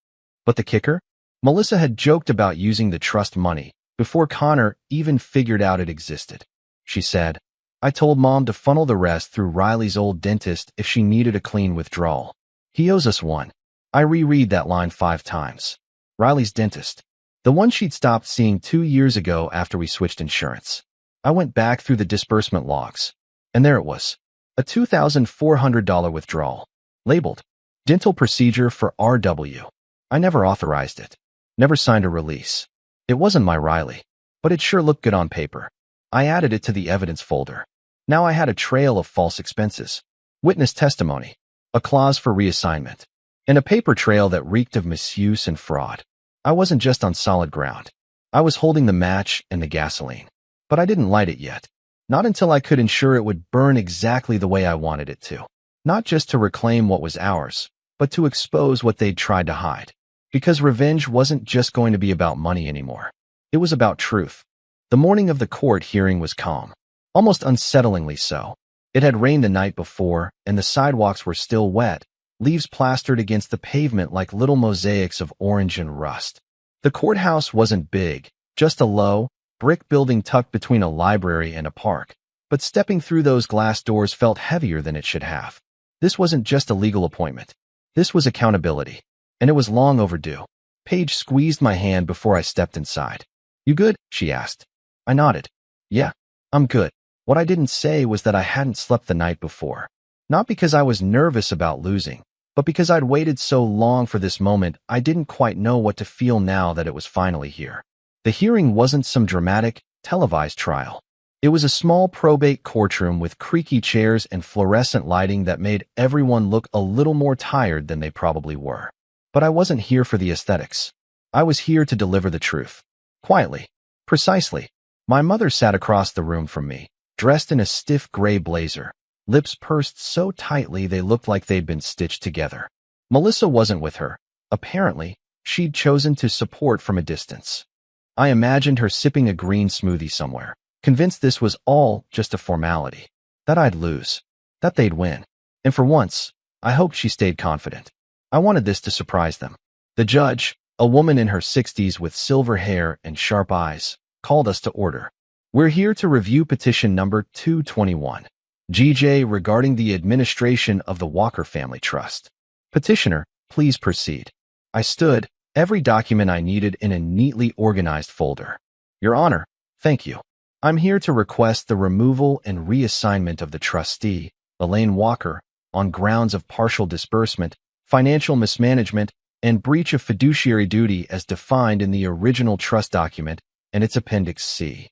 But the kicker? Melissa had joked about using the trust money before Connor even figured out it existed. She said, "I told Mom to funnel the rest through Riley's old dentist if she needed a clean withdrawal. He owes us one." I reread that line 5 times. Riley's dentist. The one she'd stopped seeing 2 years ago after we switched insurance. I went back through the disbursement logs, and there it was. A $2,400 withdrawal. Labeled, "Dental procedure for RW." I never authorized it. Never signed a release. It wasn't my Riley, but it sure looked good on paper. I added it to the evidence folder. Now I had a trail of false expenses, witness testimony, a clause for reassignment, and a paper trail that reeked of misuse and fraud. I wasn't just on solid ground. I was holding the match and the gasoline. But I didn't light it yet. Not until I could ensure it would burn exactly the way I wanted it to. Not just to reclaim what was ours, but to expose what they'd tried to hide. Because revenge wasn't just going to be about money anymore. It was about truth. The morning of the court hearing was calm, almost unsettlingly so. It had rained the night before, and the sidewalks were still wet, leaves plastered against the pavement like little mosaics of orange and rust. The courthouse wasn't big, just a low, brick building tucked between a library and a park. But stepping through those glass doors felt heavier than it should have. This wasn't just a legal appointment. This was accountability. And it was long overdue. Paige squeezed my hand before I stepped inside. "You good?" she asked. I nodded. "Yeah, I'm good." What I didn't say was that I hadn't slept the night before. Not because I was nervous about losing, but because I'd waited so long for this moment I didn't quite know what to feel now that it was finally here. The hearing wasn't some dramatic, televised trial. It was a small probate courtroom with creaky chairs and fluorescent lighting that made everyone look a little more tired than they probably were. But I wasn't here for the aesthetics. I was here to deliver the truth. Quietly. Precisely. My mother sat across the room from me, dressed in a stiff gray blazer, lips pursed so tightly they looked like they'd been stitched together. Melissa wasn't with her. Apparently, she'd chosen to support from a distance. I imagined her sipping a green smoothie somewhere, convinced this was all just a formality, that I'd lose, that they'd win. And for once, I hoped she stayed confident. I wanted this to surprise them. The judge, a woman in her 60s with silver hair and sharp eyes, called us to order. We're here to review petition number 221, GJ regarding the administration of the Walker Family Trust. Petitioner, please proceed. I stood, every document I needed in a neatly organized folder. Your Honor, thank you. I'm here to request the removal and reassignment of the trustee, Elaine Walker, on grounds of partial disbursement, financial mismanagement, and breach of fiduciary duty as defined in the original trust document and its Appendix C.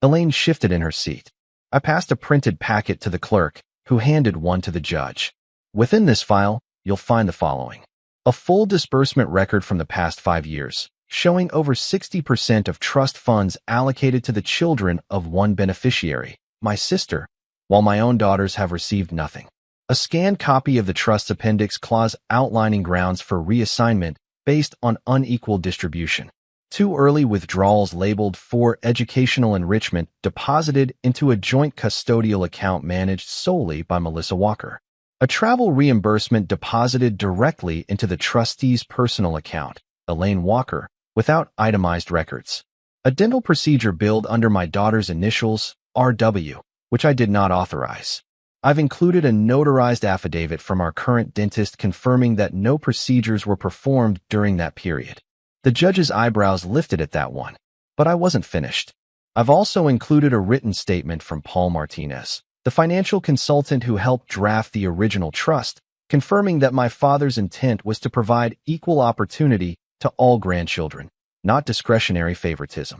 Elaine shifted in her seat. I passed a printed packet to the clerk, who handed one to the judge. Within this file, you'll find the following. A full disbursement record from the past 5 years, showing over 60% of trust funds allocated to the children of one beneficiary, my sister, while my own daughters have received nothing. A scanned copy of the trust appendix clause outlining grounds for reassignment based on unequal distribution. 2 early withdrawals labeled for educational enrichment deposited into a joint custodial account managed solely by Melissa Walker. A travel reimbursement deposited directly into the trustee's personal account, Elaine Walker, without itemized records. A dental procedure billed under my daughter's initials, RW, which I did not authorize. I've included a notarized affidavit from our current dentist confirming that no procedures were performed during that period. The judge's eyebrows lifted at that one, but I wasn't finished. I've also included a written statement from Paul Martinez, the financial consultant who helped draft the original trust, confirming that my father's intent was to provide equal opportunity to all grandchildren, not discretionary favoritism.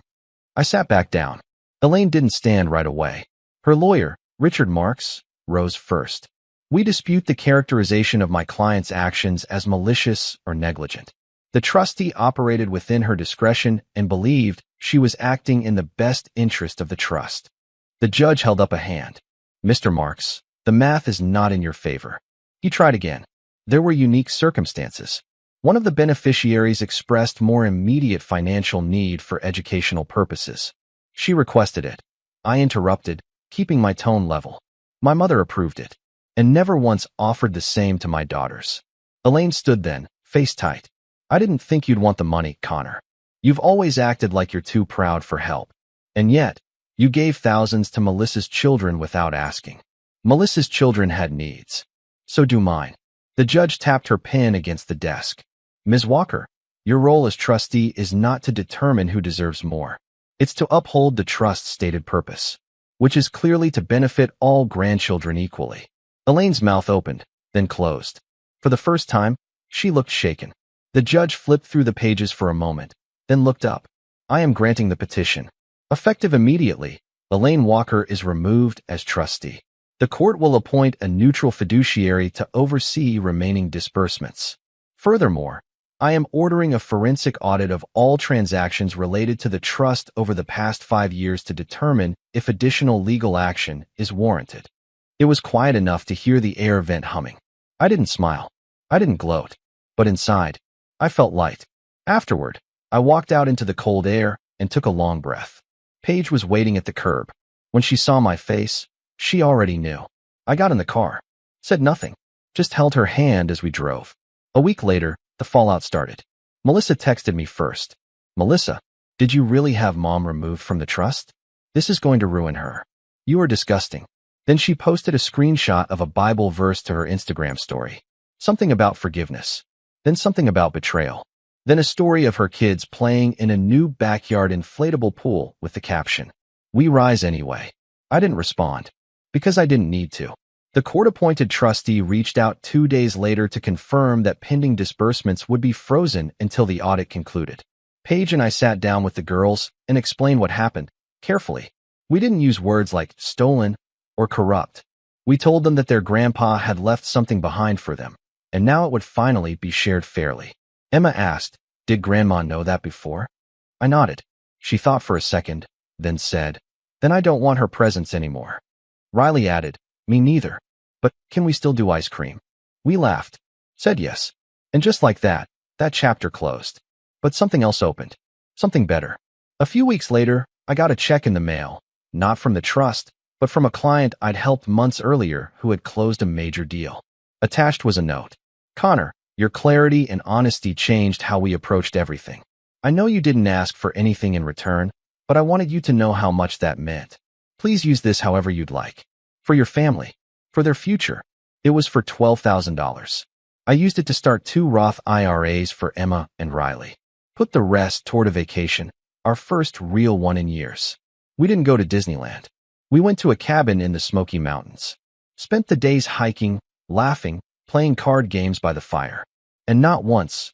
I sat back down. Elaine didn't stand right away. Her lawyer, Richard Marks, rose first. We dispute the characterization of my client's actions as malicious or negligent. The trustee operated within her discretion and believed she was acting in the best interest of the trust. The judge held up a hand. Mr. Marks, the math is not in your favor. He tried again. There were unique circumstances. One of the beneficiaries expressed more immediate financial need for educational purposes. She requested it. I interrupted, keeping my tone level. My mother approved it, and never once offered the same to my daughters. Elaine stood then, face tight. I didn't think you'd want the money, Connor. You've always acted like you're too proud for help. And yet, you gave thousands to Melissa's children without asking. Melissa's children had needs. So do mine. The judge tapped her pen against the desk. Ms. Walker, your role as trustee is not to determine who deserves more. It's to uphold the trust's stated purpose, which is clearly to benefit all grandchildren equally. Elaine's mouth opened, then closed. For the first time, she looked shaken. The judge flipped through the pages for a moment, then looked up. I am granting the petition. Effective immediately, Elaine Walker is removed as trustee. The court will appoint a neutral fiduciary to oversee remaining disbursements. Furthermore, I am ordering a forensic audit of all transactions related to the trust over the past 5 years to determine if additional legal action is warranted. It was quiet enough to hear the air vent humming. I didn't smile. I didn't gloat. But inside, I felt light. Afterward, I walked out into the cold air and took a long breath. Paige was waiting at the curb. When she saw my face, she already knew. I got in the car, said nothing, just held her hand as we drove. A week later, the fallout started. Melissa texted me first. Melissa, did you really have Mom removed from the trust? This is going to ruin her. You are disgusting. Then she posted a screenshot of a Bible verse to her Instagram story. Something about forgiveness. Then something about betrayal. Then a story of her kids playing in a new backyard inflatable pool with the caption, "We rise anyway." I didn't respond, because I didn't need to. The court-appointed trustee reached out 2 days later to confirm that pending disbursements would be frozen until the audit concluded. Paige and I sat down with the girls and explained what happened, carefully. We didn't use words like stolen or corrupt. We told them that their grandpa had left something behind for them, and now it would finally be shared fairly. Emma asked, "Did Grandma know that before?" I nodded. She thought for a second, then said, "Then I don't want her presents anymore." Riley added, "Me neither. But can we still do ice cream?" We laughed, said yes. And just like that chapter closed. But something else opened. Something better. A few weeks later, I got a check in the mail, not from the trust, but from a client I'd helped months earlier who had closed a major deal. Attached was a note. "Connor, your clarity and honesty changed how we approached everything. I know you didn't ask for anything in return, but I wanted you to know how much that meant. Please use this however you'd like. For your family. For their future." It was for $12,000. I used it to start 2 Roth IRAs for Emma and Riley. Put the rest toward a vacation, our first real one in years. We didn't go to Disneyland. We went to a cabin in the Smoky Mountains. Spent the days hiking, laughing, playing card games by the fire. And not once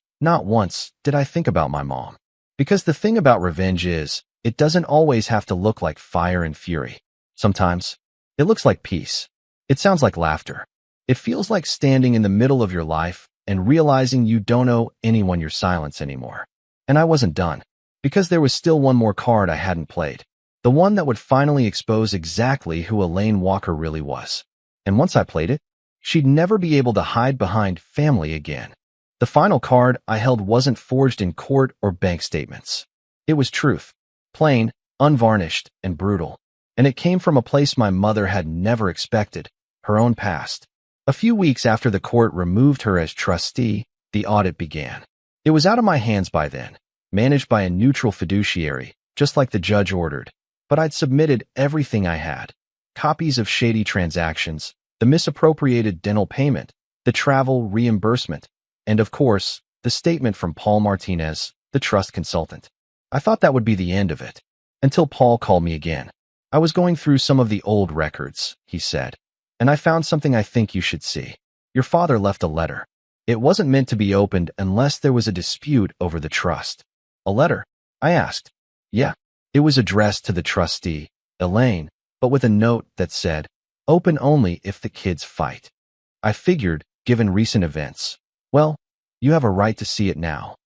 did I think about my mom. Because the thing about revenge is, it doesn't always have to look like fire and fury. Sometimes, it looks like peace. It sounds like laughter. It feels like standing in the middle of your life and realizing you don't owe anyone your silence anymore. And I wasn't done. Because there was still one more card I hadn't played. The one that would finally expose exactly who Elaine Walker really was. And once I played it, she'd never be able to hide behind family again. The final card I held wasn't forged in court or bank statements. It was truth. Plain, unvarnished, and brutal. And it came from a place my mother had never expected, her own past. A few weeks after the court removed her as trustee, the audit began. It was out of my hands by then, managed by a neutral fiduciary, just like the judge ordered. But I'd submitted everything I had. Copies of shady transactions, the misappropriated dental payment, the travel reimbursement, and of course, the statement from Paul Martinez, the trust consultant. I thought that would be the end of it. Until Paul called me again. "I was going through some of the old records," he said, "and I found something I think you should see. Your father left a letter. It wasn't meant to be opened unless there was a dispute over the trust." "A letter?" I asked. "Yeah. It was addressed to the trustee, Elaine, but with a note that said, 'Open only if the kids fight.' I figured, given recent events, well, you have a right to see it now."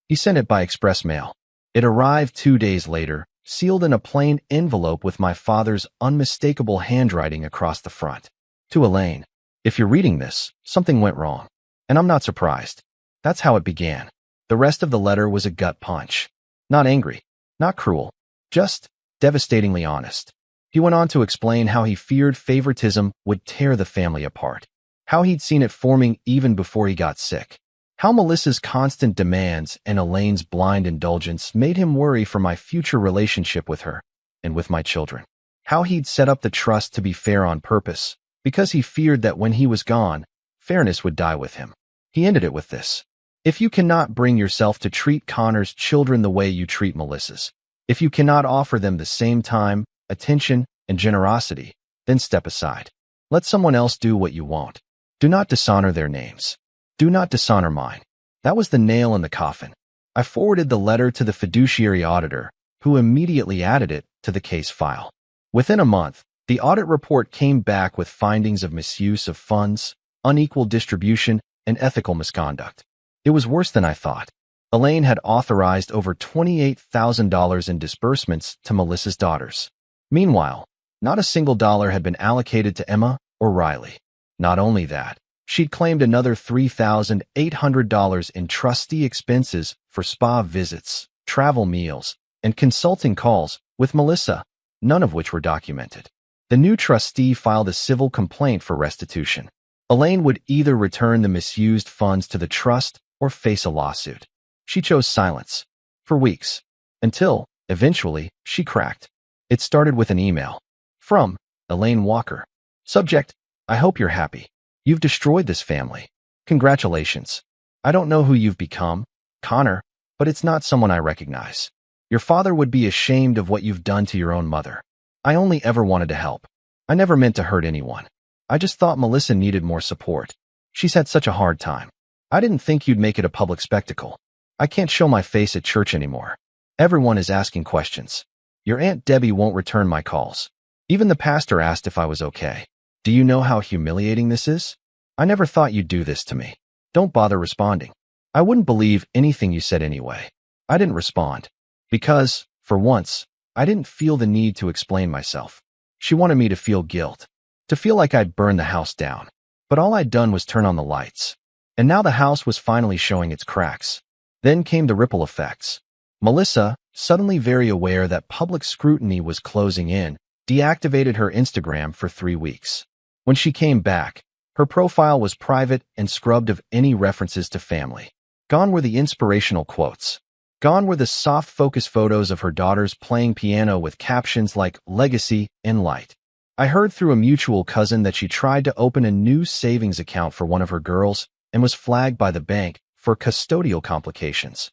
He sent it by express mail. It arrived 2 days later, sealed in a plain envelope with my father's unmistakable handwriting across the front. To Elaine, "If you're reading this, something went wrong." And I'm not surprised. That's how it began. The rest of the letter was a gut punch. Not angry, not cruel, just devastatingly honest. He went on to explain how he feared favoritism would tear the family apart. How he'd seen it forming even before he got sick. How Melissa's constant demands and Elaine's blind indulgence made him worry for my future relationship with her and with my children. How he'd set up the trust to be fair on purpose, because he feared that when he was gone, fairness would die with him. He ended it with this: "If you cannot bring yourself to treat Connor's children the way you treat Melissa's, if you cannot offer them the same time, attention, and generosity, then step aside. Let someone else do what you want. Do not dishonor their names. Do not dishonor mine." That was the nail in the coffin. I forwarded the letter to the fiduciary auditor, who immediately added it to the case file. Within a month, the audit report came back with findings of misuse of funds, unequal distribution, and ethical misconduct. It was worse than I thought. Elaine had authorized over $28,000 in disbursements to Melissa's daughters. Meanwhile, not a single dollar had been allocated to Emma or Riley. Not only that, she'd claimed another $3,800 in trustee expenses for spa visits, travel meals, and consulting calls with Melissa, none of which were documented. The new trustee filed a civil complaint for restitution. Elaine would either return the misused funds to the trust or face a lawsuit. She chose silence. For weeks. Until, eventually, she cracked. It started with an email. From Elaine Walker. Subject: "I hope you're happy. You've destroyed this family. Congratulations. I don't know who you've become, Connor, but it's not someone I recognize. Your father would be ashamed of what you've done to your own mother. I only ever wanted to help. I never meant to hurt anyone. I just thought Melissa needed more support. She's had such a hard time. I didn't think you'd make it a public spectacle. I can't show my face at church anymore. Everyone is asking questions. Your Aunt Debbie won't return my calls. Even the pastor asked if I was okay. Do you know how humiliating this is? I never thought you'd do this to me. Don't bother responding. I wouldn't believe anything you said anyway. I didn't respond. Because, for once, I didn't feel the need to explain myself. She wanted me to feel guilt. To feel like I'd burned the house down. But all I'd done was turn on the lights. And now the house was finally showing its cracks. Then came the ripple effects. Melissa, suddenly very aware that public scrutiny was closing in, deactivated her Instagram for 3 weeks. When she came back, her profile was private and scrubbed of any references to family. Gone were the inspirational quotes. Gone were the soft focus photos of her daughters playing piano with captions like legacy and light. I heard through a mutual cousin that she tried to open a new savings account for one of her girls and was flagged by the bank for custodial complications.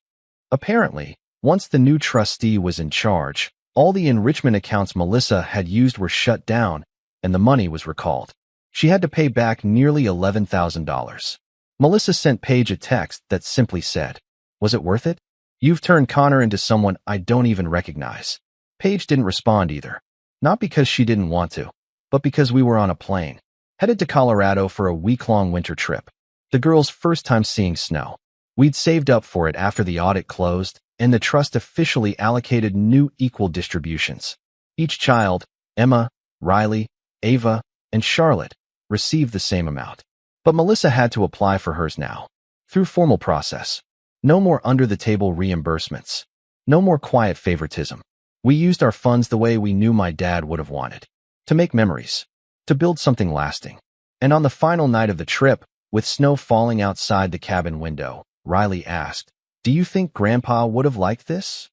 Apparently, once the new trustee was in charge, all the enrichment accounts Melissa had used were shut down and the money was recalled. She had to pay back nearly $11,000. Melissa sent Paige a text that simply said, "Was it worth it? You've turned Connor into someone I don't even recognize." Paige didn't respond either. Not because she didn't want to, but because we were on a plane, headed to Colorado for a week-long winter trip. The girls' first time seeing snow. We'd saved up for it after the audit closed, and the trust officially allocated new equal distributions. Each child, Emma, Riley, Ava, and Charlotte, received the same amount. But Melissa had to apply for hers now. Through formal process. No more under-the-table reimbursements. No more quiet favoritism. We used our funds the way we knew my dad would have wanted. To make memories. To build something lasting. And on the final night of the trip, with snow falling outside the cabin window, Riley asked, "Do you think Grandpa would have liked this?"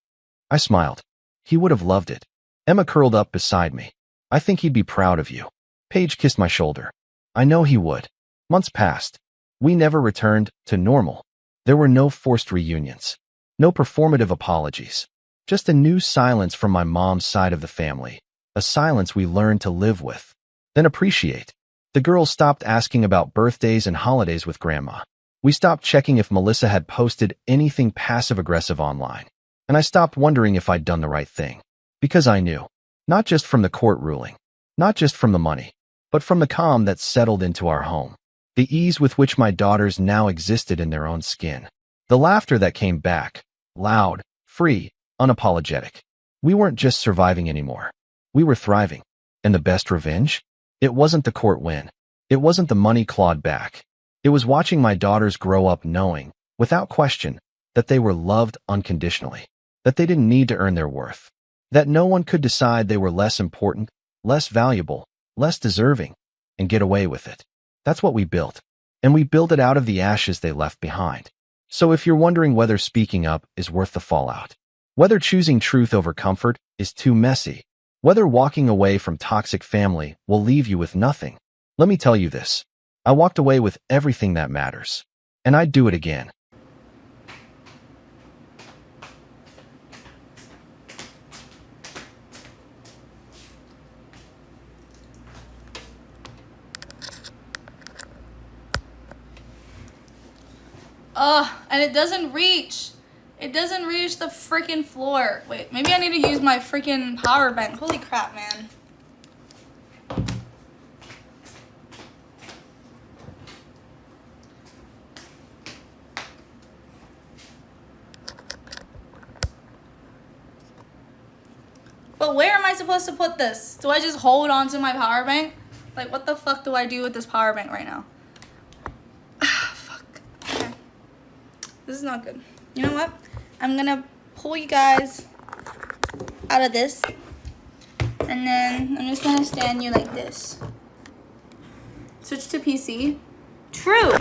I smiled. He would have loved it. Emma curled up beside me. "I think he'd be proud of you." Paige kissed my shoulder. "I know he would." Months passed. We never returned to normal. There were no forced reunions. No performative apologies. Just a new silence from my mom's side of the family. A silence we learned to live with. Then appreciate. The girls stopped asking about birthdays and holidays with Grandma. We stopped checking if Melissa had posted anything passive-aggressive online. And I stopped wondering if I'd done the right thing. Because I knew. Not just from the court ruling. Not just from the money. But from the calm that settled into our home. The ease with which my daughters now existed in their own skin. The laughter that came back. Loud, free, unapologetic. We weren't just surviving anymore. We were thriving. And the best revenge? It wasn't the court win. It wasn't the money clawed back. It was watching my daughters grow up knowing, without question, that they were loved unconditionally. That they didn't need to earn their worth. That no one could decide they were less important, less valuable, less deserving, and get away with it. That's what we built. And we built it out of the ashes they left behind. So if you're wondering whether speaking up is worth the fallout, whether choosing truth over comfort is too messy, whether walking away from toxic family will leave you with nothing, let me tell you this. I walked away with everything that matters. And I'd do it again. And it doesn't reach. It doesn't reach the freaking floor. Wait, maybe I need to use my freaking power bank. Holy crap, man. But where am I supposed to put this? Do I just hold on to my power bank? Like, what the fuck do I do with this power bank right now? Fuck. Okay. This is not good. You know what? I'm gonna pull you guys out of this. And then I'm just gonna stand you like this. Switch to PC. True.